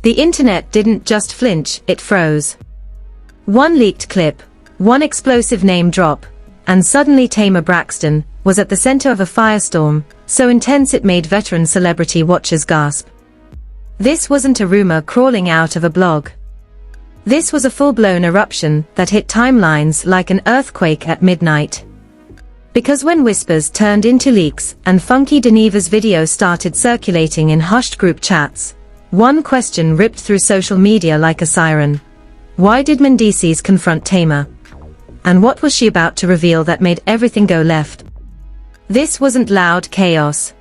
The internet didn't just flinch, it froze. One leaked clip, one explosive name drop, and suddenly Tamar Braxton was at the center of a firestorm, so intense it made veteran celebrity watchers gasp. This wasn't a rumor crawling out of a blog. This was a full-blown eruption that hit timelines like an earthquake at midnight. Because when whispers turned into leaks and Funky Dineva's video started circulating in hushed group chats, one question ripped through social media like a siren. Why did Mendeecees confront Tamar? And what was she about to reveal that made everything go left? This wasn't loud chaos.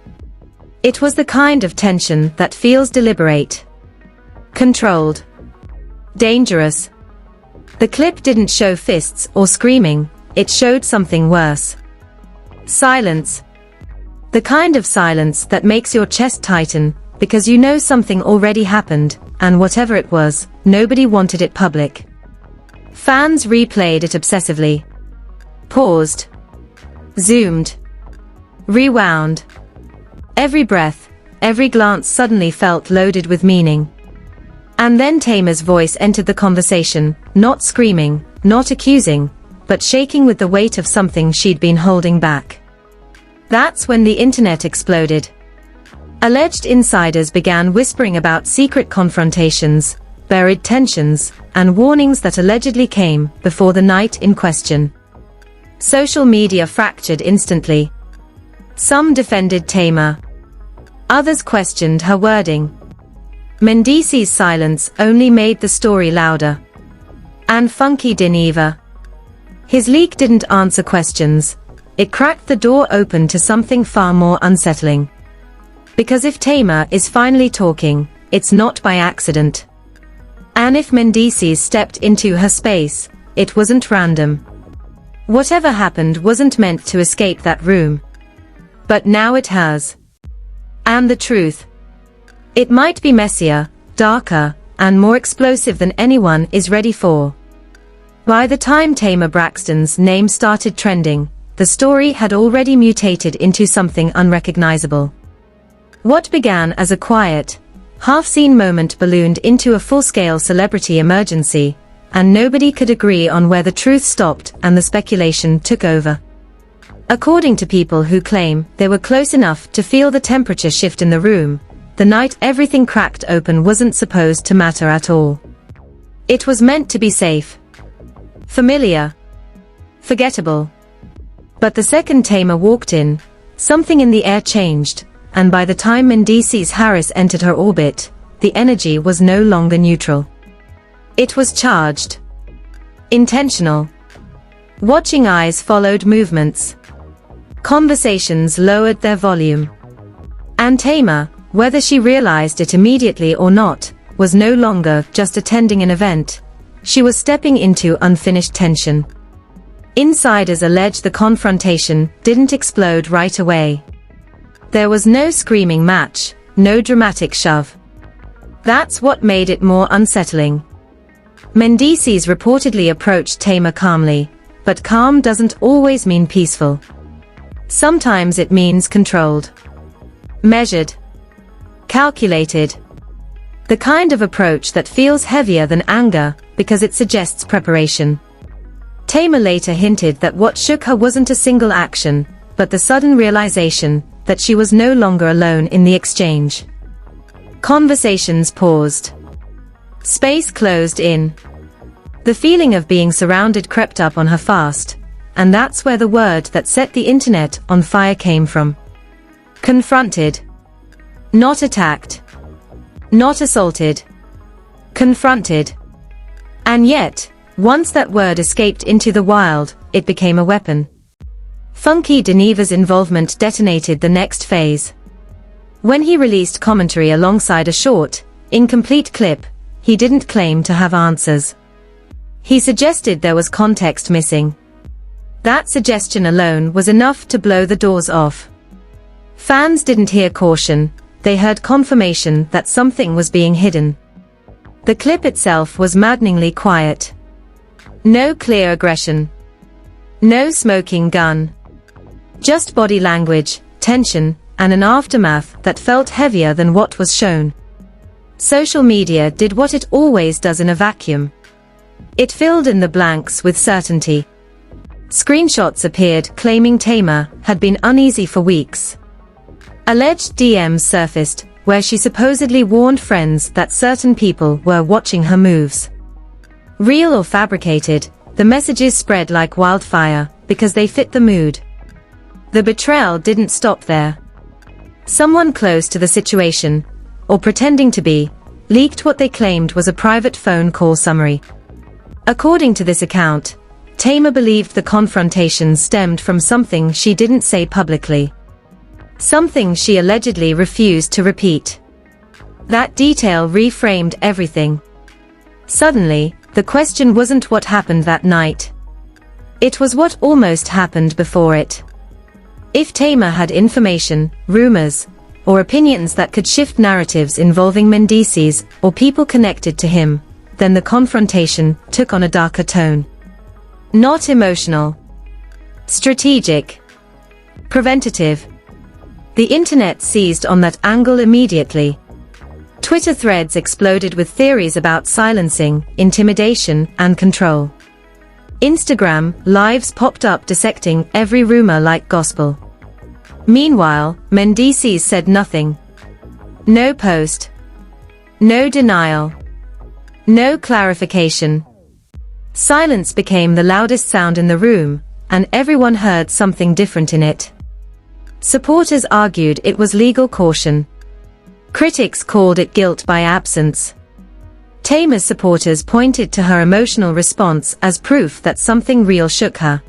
It was the kind of tension that feels deliberate, controlled, dangerous. The clip didn't show fists or screaming, it showed something worse. Silence. The kind of silence that makes your chest tighten, because you know something already happened, and whatever it was, nobody wanted it public. Fans replayed it obsessively. Paused. Zoomed. Rewound. Every breath, every glance suddenly felt loaded with meaning. And then Tamar's voice entered the conversation, not screaming, not accusing, but shaking with the weight of something she'd been holding back. That's when the internet exploded. Alleged insiders began whispering about secret confrontations, buried tensions, and warnings that allegedly came before the night in question. Social media fractured instantly. Some defended Tamar. Others questioned her wording. Mendeecees' silence only made the story louder. And Funky Dineva. His leak didn't answer questions. It cracked the door open to something far more unsettling. Because if Tamar is finally talking, it's not by accident. And if Mendeecees stepped into her space, it wasn't random. Whatever happened wasn't meant to escape that room. But now it has. And the truth. It might be messier, darker, and more explosive than anyone is ready for. By the time Tamar Braxton's name started trending, the story had already mutated into something unrecognizable. What began as a quiet, half-seen moment ballooned into a full-scale celebrity emergency, and nobody could agree on where the truth stopped and the speculation took over. According to people who claim they were close enough to feel the temperature shift in the room, the night everything cracked open wasn't supposed to matter at all. It was meant to be safe, familiar, forgettable. But the second Tamar walked in, something in the air changed, and by the time Mendeecees Harris entered her orbit, the energy was no longer neutral. It was charged. Intentional. Watching eyes followed movements. Conversations lowered their volume. And Tamar, whether she realized it immediately or not, was no longer just attending an event. She was stepping into unfinished tension. Insiders allege the confrontation didn't explode right away. There was no screaming match, no dramatic shove. That's what made it more unsettling. Mendeecees reportedly approached Tamar calmly, but calm doesn't always mean peaceful. Sometimes it means controlled, measured, calculated. The kind of approach that feels heavier than anger because it suggests preparation. Tamar later hinted that what shook her wasn't a single action, but the sudden realization that she was no longer alone in the exchange. Conversations paused. Space closed in. The feeling of being surrounded crept up on her fast, and that's where the word that set the internet on fire came from. Confronted. Not attacked. Not assaulted. Confronted. And yet, once that word escaped into the wild, it became a weapon. Funky Dineva's involvement detonated the next phase. When he released commentary alongside a short, incomplete clip, he didn't claim to have answers. He suggested there was context missing. That suggestion alone was enough to blow the doors off. Fans didn't hear caution, they heard confirmation that something was being hidden. The clip itself was maddeningly quiet. No clear aggression. No smoking gun. Just body language, tension, and an aftermath that felt heavier than what was shown. Social media did what it always does in a vacuum. It filled in the blanks with certainty. Screenshots appeared claiming Tamar had been uneasy for weeks. Alleged DMs surfaced, where she supposedly warned friends that certain people were watching her moves. Real or fabricated, the messages spread like wildfire, because they fit the mood. The betrayal didn't stop there. Someone close to the situation, or pretending to be, leaked what they claimed was a private phone call summary. According to this account, Tamar believed the confrontation stemmed from something she didn't say publicly. Something she allegedly refused to repeat. That detail reframed everything. Suddenly, the question wasn't what happened that night. It was what almost happened before it. If Tamar had information, rumors, or opinions that could shift narratives involving Mendeecees or people connected to him, then the confrontation took on a darker tone. Not emotional. Strategic. Preventative. The internet seized on that angle immediately. Twitter threads exploded with theories about silencing, intimidation, and control. Instagram lives popped up dissecting every rumor like gospel. Meanwhile, Mendeecees said nothing. No post. No denial. No clarification. Silence became the loudest sound in the room, and everyone heard something different in it. Supporters argued it was legal caution. Critics called it guilt by absence. Tamar's supporters pointed to her emotional response as proof that something real shook her.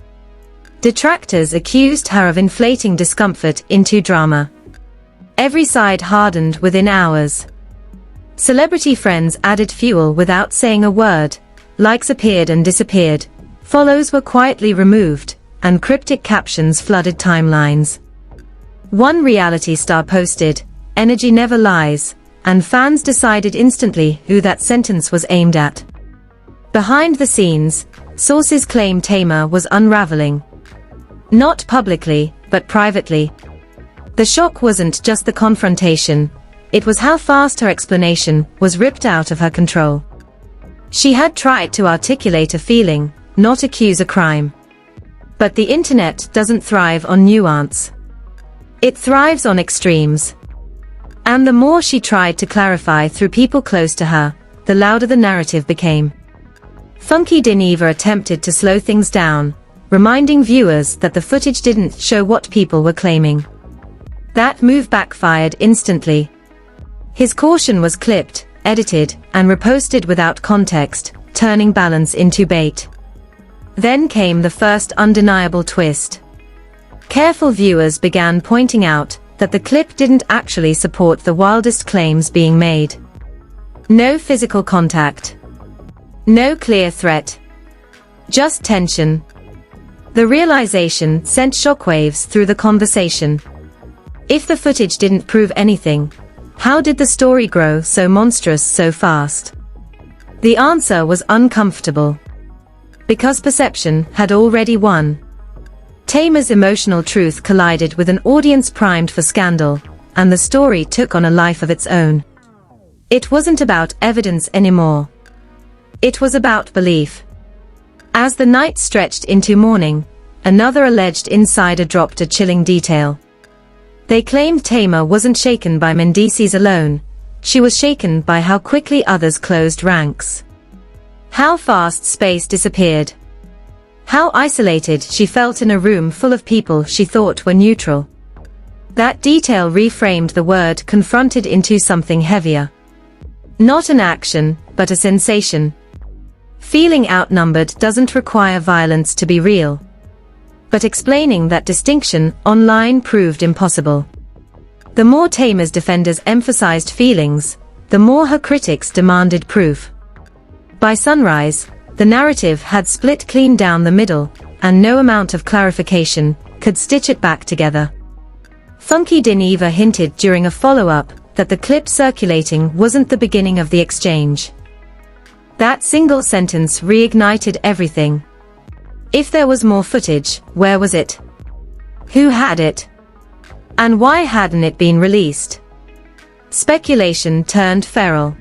Detractors accused her of inflating discomfort into drama. Every side hardened within hours. Celebrity friends added fuel without saying a word, likes appeared and disappeared, follows were quietly removed, and cryptic captions flooded timelines. One reality star posted, "Energy never lies," and fans decided instantly who that sentence was aimed at. Behind the scenes, sources claim Tamar was unraveling. Not publicly, but privately. The shock wasn't just the confrontation, it was how fast her explanation was ripped out of her control. She had tried to articulate a feeling, not accuse a crime. But the internet doesn't thrive on nuance. It thrives on extremes. And the more she tried to clarify through people close to her, the louder the narrative became. Funky Dineva attempted to slow things down, reminding viewers that the footage didn't show what people were claiming. That move backfired instantly. His caution was clipped, edited, and reposted without context, turning balance into bait. Then came the first undeniable twist. Careful viewers began pointing out that the clip didn't actually support the wildest claims being made. No physical contact. No clear threat. Just tension. The realization sent shockwaves through the conversation. If the footage didn't prove anything, how did the story grow so monstrous so fast? The answer was uncomfortable. Because perception had already won. Tamar's emotional truth collided with an audience primed for scandal, and the story took on a life of its own. It wasn't about evidence anymore. It was about belief. As the night stretched into morning, another alleged insider dropped a chilling detail. They claimed Tamar wasn't shaken by Mendeecees alone, she was shaken by how quickly others closed ranks. How fast space disappeared. How isolated she felt in a room full of people she thought were neutral. That detail reframed the word confronted into something heavier. Not an action, but a sensation. Feeling outnumbered doesn't require violence to be real. But explaining that distinction online proved impossible. The more Tamar's defenders emphasized feelings, the more her critics demanded proof. By sunrise, the narrative had split clean down the middle, and no amount of clarification could stitch it back together. Funky Dineva hinted during a follow-up that the clip circulating wasn't the beginning of the exchange. That single sentence reignited everything. If there was more footage, where was it? Who had it? And why hadn't it been released? Speculation turned feral.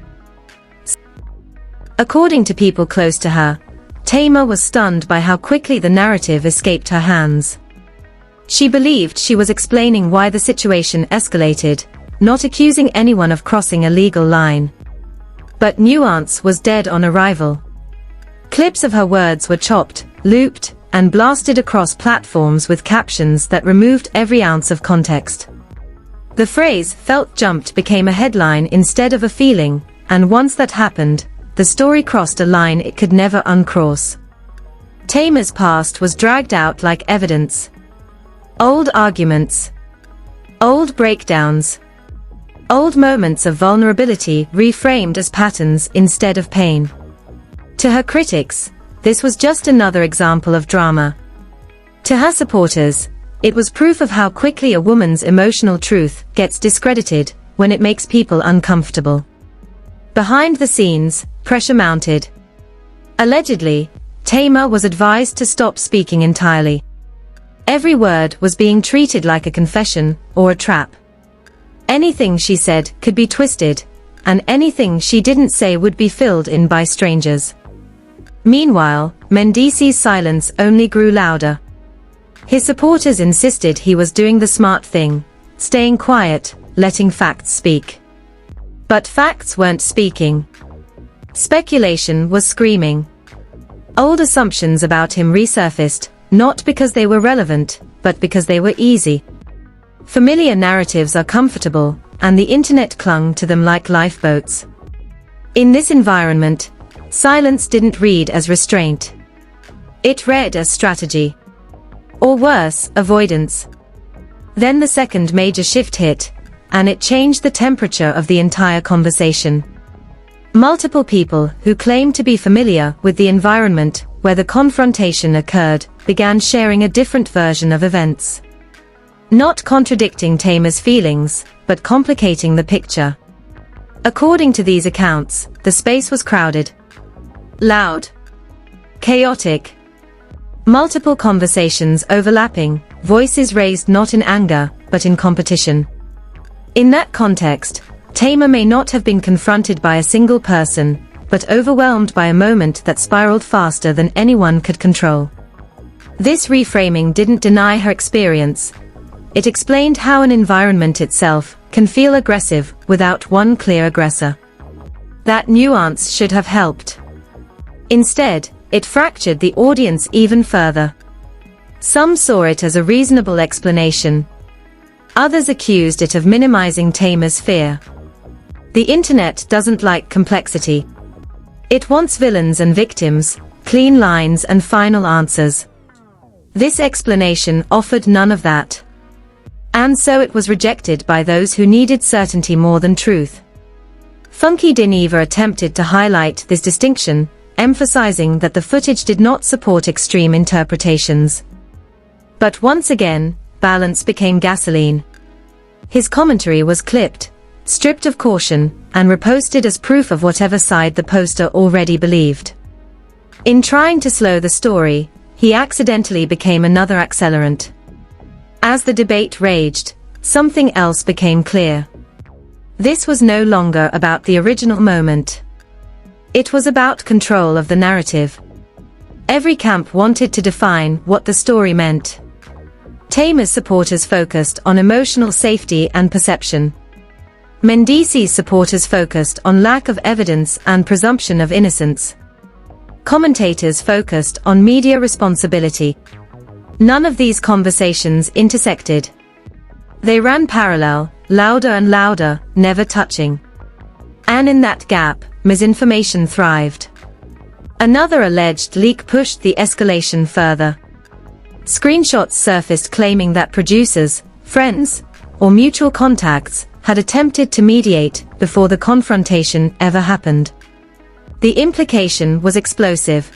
According to people close to her, Tamar was stunned by how quickly the narrative escaped her hands. She believed she was explaining why the situation escalated, not accusing anyone of crossing a legal line. But nuance was dead on arrival. Clips of her words were chopped, looped, and blasted across platforms with captions that removed every ounce of context. The phrase "felt jumped" became a headline instead of a feeling, and once that happened, the story crossed a line it could never uncross. Tamar's past was dragged out like evidence. Old arguments. Old breakdowns. Old moments of vulnerability reframed as patterns instead of pain. To her critics, this was just another example of drama. To her supporters, it was proof of how quickly a woman's emotional truth gets discredited when it makes people uncomfortable. Behind the scenes, pressure mounted. Allegedly, Tamar was advised to stop speaking entirely. Every word was being treated like a confession or a trap. Anything she said could be twisted, and anything she didn't say would be filled in by strangers. Meanwhile, Mendeecees' silence only grew louder. His supporters insisted he was doing the smart thing, staying quiet, letting facts speak. But facts weren't speaking. Speculation was screaming. Old assumptions about him resurfaced, not because they were relevant, but because they were easy. Familiar narratives are comfortable, and the internet clung to them like lifeboats. In this environment, silence didn't read as restraint. It read as strategy. Or worse, avoidance. Then the second major shift hit, and it changed the temperature of the entire conversation. Multiple people who claimed to be familiar with the environment where the confrontation occurred began sharing a different version of events. Not contradicting Tamar's feelings, but complicating the picture. According to these accounts, the space was crowded, loud, chaotic. Multiple conversations overlapping, voices raised not in anger, but in competition. In that context, Tamar may not have been confronted by a single person, but overwhelmed by a moment that spiraled faster than anyone could control. This reframing didn't deny her experience. It explained how an environment itself can feel aggressive without one clear aggressor. That nuance should have helped. Instead, it fractured the audience even further. Some saw it as a reasonable explanation. Others accused it of minimizing Tamar's fear. The internet doesn't like complexity. It wants villains and victims, clean lines and final answers. This explanation offered none of that. And so it was rejected by those who needed certainty more than truth. Funky Dineva attempted to highlight this distinction, emphasizing that the footage did not support extreme interpretations. But once again, balance became gasoline. His commentary was clipped, stripped of caution, and reposted as proof of whatever side the poster already believed. In trying to slow the story, he accidentally became another accelerant. As the debate raged, something else became clear. This was no longer about the original moment. It was about control of the narrative. Every camp wanted to define what the story meant. Tamar's supporters focused on emotional safety and perception. Mendeecees' supporters focused on lack of evidence and presumption of innocence. Commentators focused on media responsibility. None of these conversations intersected. They ran parallel, louder and louder, never touching. And in that gap, misinformation thrived. Another alleged leak pushed the escalation further. Screenshots surfaced claiming that producers, friends, or mutual contacts had attempted to mediate before the confrontation ever happened. The implication was explosive.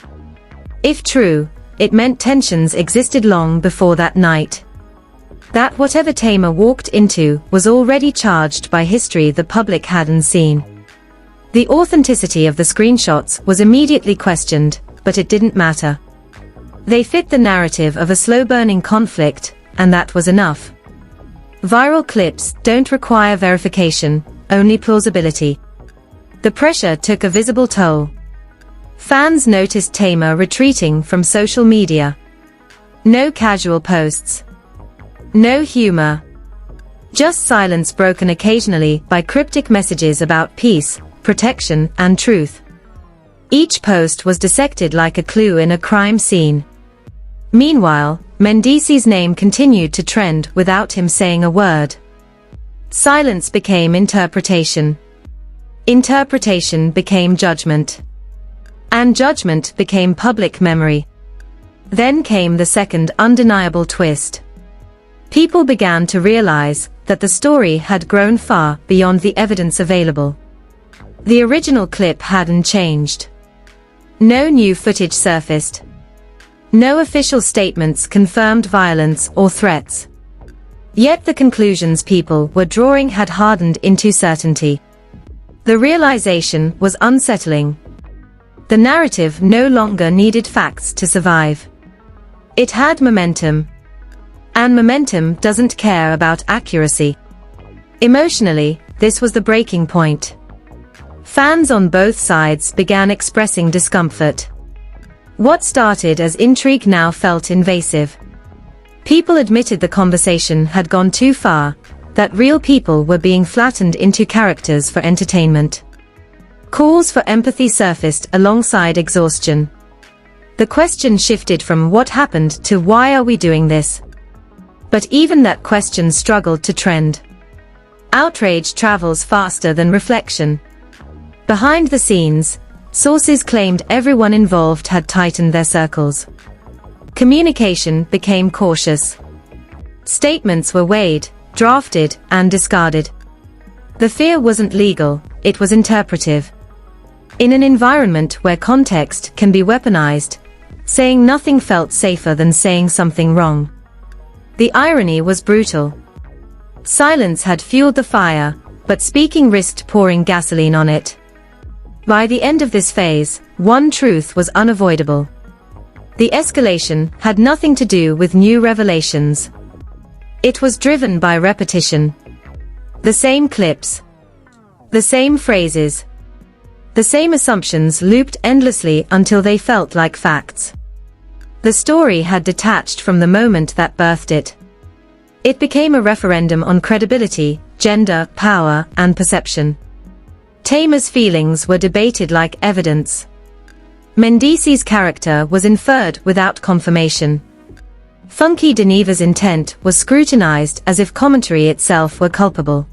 If true, it meant tensions existed long before that night. That whatever Tamar walked into was already charged by history the public hadn't seen. The authenticity of the screenshots was immediately questioned, but it didn't matter. They fit the narrative of a slow-burning conflict, and that was enough. Viral clips don't require verification, only plausibility. The pressure took a visible toll. Fans noticed Tamar retreating from social media. No casual posts. No humor. Just silence broken occasionally by cryptic messages about peace, protection, and truth. Each post was dissected like a clue in a crime scene. Meanwhile, Mendeecees' name continued to trend without him saying a word. Silence became interpretation. Interpretation became judgment. And judgment became public memory. Then came the second undeniable twist. People began to realize that the story had grown far beyond the evidence available. The original clip hadn't changed. No new footage surfaced. No official statements confirmed violence or threats. Yet the conclusions people were drawing had hardened into certainty. The realization was unsettling. The narrative no longer needed facts to survive. It had momentum. And momentum doesn't care about accuracy. Emotionally, this was the breaking point. Fans on both sides began expressing discomfort. What started as intrigue now felt invasive. People admitted the conversation had gone too far, that real people were being flattened into characters for entertainment. Calls for empathy surfaced alongside exhaustion. The question shifted from what happened to why are we doing this? But even that question struggled to trend. Outrage travels faster than reflection. Behind the scenes, sources claimed everyone involved had tightened their circles. Communication became cautious. Statements were weighed, drafted, and discarded. The fear wasn't legal, it was interpretive. In an environment where context can be weaponized, saying nothing felt safer than saying something wrong. The irony was brutal. Silence had fueled the fire, but speaking risked pouring gasoline on it. By the end of this phase, one truth was unavoidable. The escalation had nothing to do with new revelations. It was driven by repetition. The same clips. The same phrases. The same assumptions looped endlessly until they felt like facts. The story had detached from the moment that birthed it. It became a referendum on credibility, gender, power, and perception. Tamar's feelings were debated like evidence. Mendeecees' character was inferred without confirmation. Funky Dineva's intent was scrutinized as if commentary itself were culpable.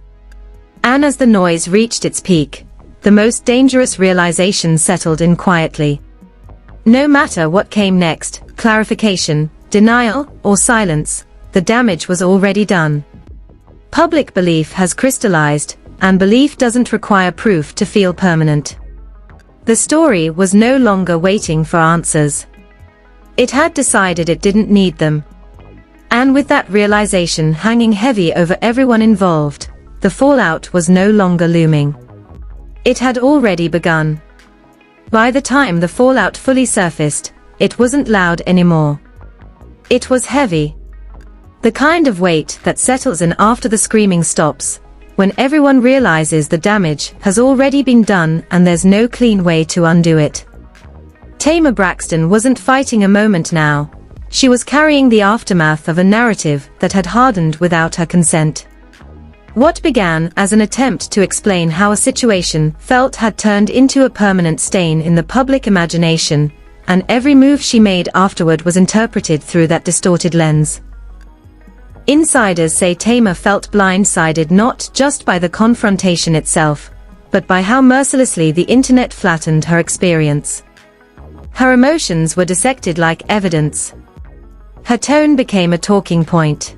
And as the noise reached its peak, the most dangerous realization settled in quietly. No matter what came next, clarification, denial, or silence, the damage was already done. Public belief has crystallized, and belief doesn't require proof to feel permanent. The story was no longer waiting for answers. It had decided it didn't need them. And with that realization hanging heavy over everyone involved, the fallout was no longer looming. It had already begun. By the time the fallout fully surfaced, it wasn't loud anymore. It was heavy. The kind of weight that settles in after the screaming stops, when everyone realizes the damage has already been done and there's no clean way to undo it. Tamar Braxton wasn't fighting a moment now. She was carrying the aftermath of a narrative that had hardened without her consent. What began as an attempt to explain how a situation felt had turned into a permanent stain in the public imagination, and every move she made afterward was interpreted through that distorted lens. Insiders say Tamar felt blindsided not just by the confrontation itself, but by how mercilessly the internet flattened her experience. Her emotions were dissected like evidence. Her tone became a talking point.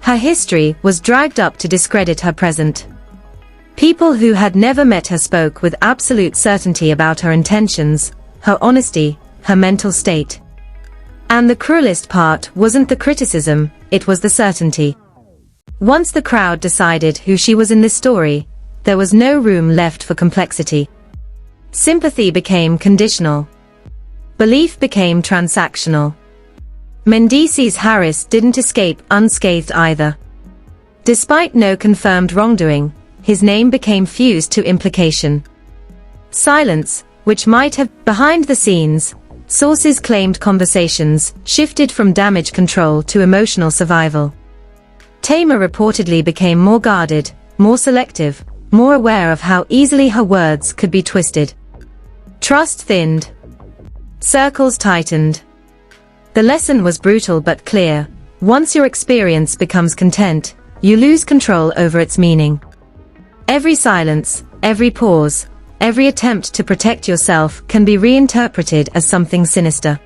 Her history was dragged up to discredit her present. People who had never met her spoke with absolute certainty about her intentions, her honesty, her mental state. And the cruelest part wasn't the criticism, it was the certainty. Once the crowd decided who she was in this story, there was no room left for complexity. Sympathy became conditional. Belief became transactional. Mendeecees Harris didn't escape unscathed either. Despite no confirmed wrongdoing, his name became fused to implication. Silence, which might have behind the scenes, sources claimed conversations shifted from damage control to emotional survival. Tamar reportedly became more guarded, more selective, more aware of how easily her words could be twisted. Trust thinned. Circles tightened. The lesson was brutal but clear. Once your experience becomes content, you lose control over its meaning. Every silence, every pause, every attempt to protect yourself can be reinterpreted as something sinister.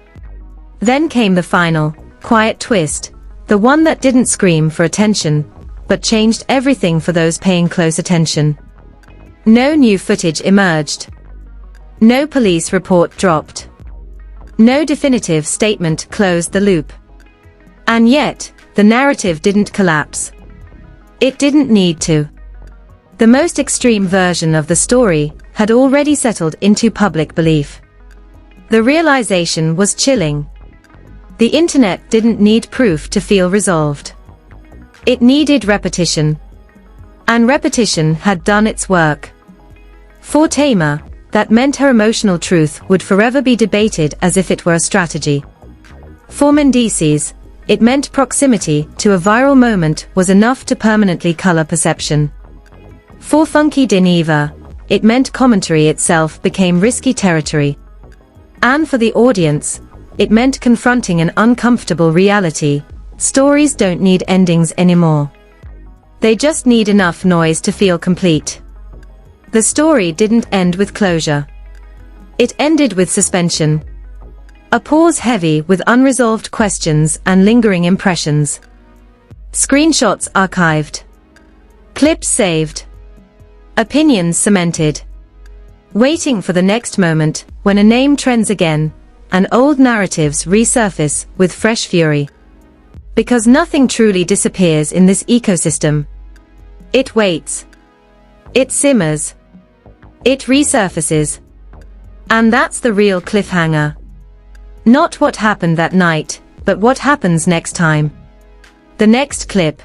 Then came the final, quiet twist, the one that didn't scream for attention, but changed everything for those paying close attention. No new footage emerged. No police report dropped. No definitive statement closed the loop. And yet, the narrative didn't collapse. It didn't need to. The most extreme version of the story had already settled into public belief. The realization was chilling. The internet didn't need proof to feel resolved. It needed repetition. And repetition had done its work. For Tamar, that meant her emotional truth would forever be debated as if it were a strategy. For Mendeecees, it meant proximity to a viral moment was enough to permanently color perception. For Funky Dineva, it meant commentary itself became risky territory. And for the audience, it meant confronting an uncomfortable reality. Stories don't need endings anymore. They just need enough noise to feel complete. The story didn't end with closure. It ended with suspension. A pause heavy with unresolved questions and lingering impressions. Screenshots archived. Clips saved. Opinions cemented. Waiting for the next moment, when a name trends again, and old narratives resurface with fresh fury. Because nothing truly disappears in this ecosystem. It waits. It simmers. It resurfaces. And that's the real cliffhanger. Not what happened that night, but what happens next time. The next clip.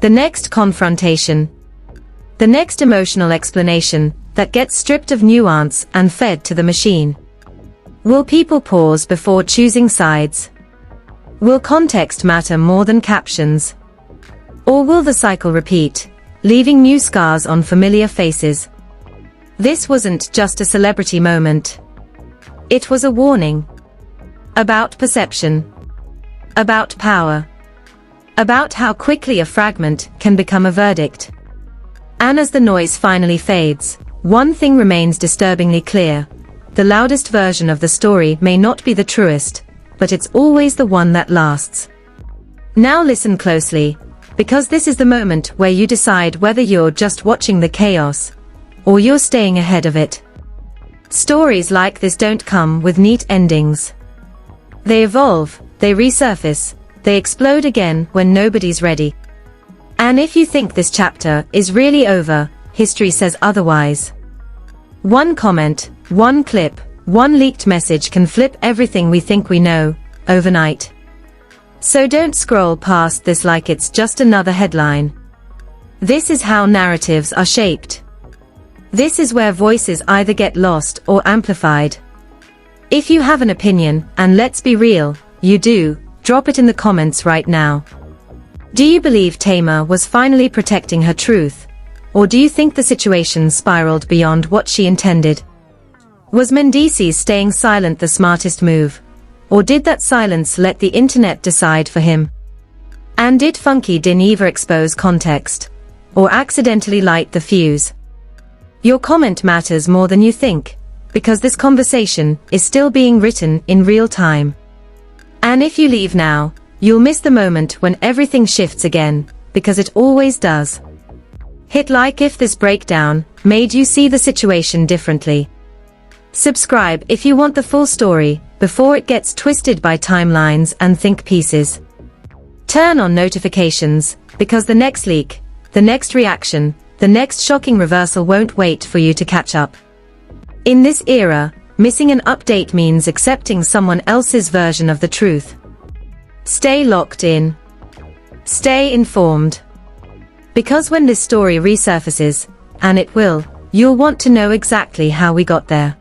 The next confrontation. The next emotional explanation that gets stripped of nuance and fed to the machine. Will people pause before choosing sides? Will context matter more than captions? Or will the cycle repeat, leaving new scars on familiar faces? This wasn't just a celebrity moment. It was a warning. About perception. About power. About how quickly a fragment can become a verdict. And as the noise finally fades, one thing remains disturbingly clear. The loudest version of the story may not be the truest, but it's always the one that lasts. Now listen closely, because this is the moment where you decide whether you're just watching the chaos, or you're staying ahead of it. Stories like this don't come with neat endings. They evolve, they resurface, they explode again when nobody's ready. And if you think this chapter is really over, history says otherwise. One comment, one clip, one leaked message can flip everything we think we know, overnight. So don't scroll past this like it's just another headline. This is how narratives are shaped. This is where voices either get lost or amplified. If you have an opinion, and let's be real, you do, drop it in the comments right now. Do you believe Tamar was finally protecting her truth? Or do you think the situation spiraled beyond what she intended? Was Mendeecees staying silent the smartest move? Or did that silence let the internet decide for him? And did Funky Dineva expose context? Or accidentally light the fuse? Your comment matters more than you think, because this conversation is still being written in real time. And if you leave now, you'll miss the moment when everything shifts again, because it always does. Hit like if this breakdown made you see the situation differently. Subscribe if you want the full story, before it gets twisted by timelines and think pieces. Turn on notifications, because the next leak, the next reaction, the next shocking reversal won't wait for you to catch up. In this era, missing an update means accepting someone else's version of the truth. Stay locked in. Stay informed. Because when this story resurfaces, and it will, you'll want to know exactly how we got there.